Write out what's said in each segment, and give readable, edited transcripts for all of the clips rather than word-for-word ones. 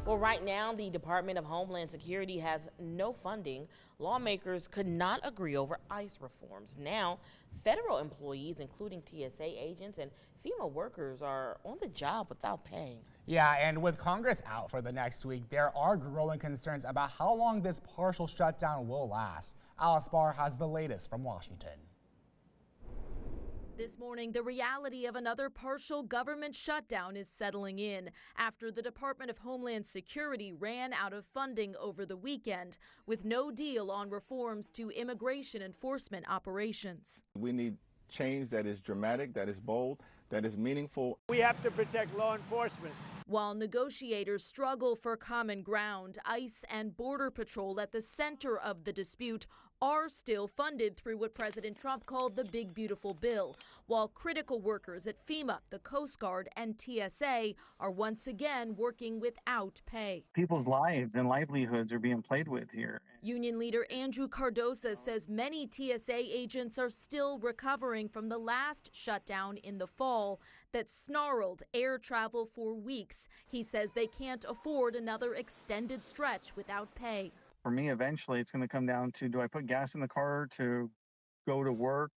Well, right now, the Department of Homeland Security has no funding. Lawmakers could not agree over ICE reforms. Now, federal employees, including TSA agents and FEMA workers, are on the job without pay. Yeah, and with Congress out for the next week, there are growing concerns about how long this partial shutdown will last. Alice Barr has the latest from Washington. This morning, the reality of another partial government shutdown is settling in after the Department of Homeland Security ran out of funding over the weekend with no deal on reforms to immigration enforcement operations. We need change that is dramatic, that is bold, that is meaningful. We have to protect law enforcement. While negotiators struggle for common ground, ICE and Border Patrol at the center of the dispute are still funded through what President Trump called the Big Beautiful Bill, while critical workers at FEMA, the Coast Guard, and TSA are once again working without pay. People's lives and livelihoods are being played with here. Union leader Andrew Cardosa says many TSA agents are still recovering from the last shutdown in the fall that snarled air travel for weeks. He says they can't afford another extended stretch without pay. For me, eventually, it's going to come down to, do I put gas in the car to go to work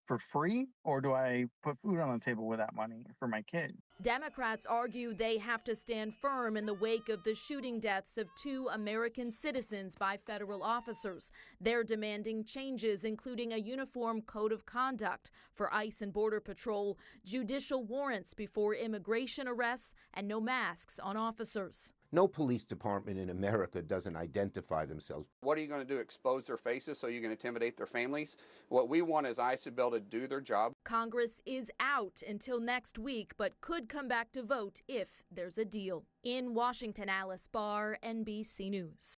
for free, or do I put food on the table with that money for my kid? Democrats argue they have to stand firm in the wake of the shooting deaths of 2 American citizens by federal officers. They're demanding changes, including a uniform code of conduct for ICE and Border Patrol, judicial warrants before immigration arrests, and no masks on officers. No police department in America doesn't identify themselves. What are you going to do, expose their faces so you can intimidate their families? What we want is ICE to be able to do their job. Congress is out until next week, but could come back to vote if there's a deal. In Washington, Alice Barr, NBC News.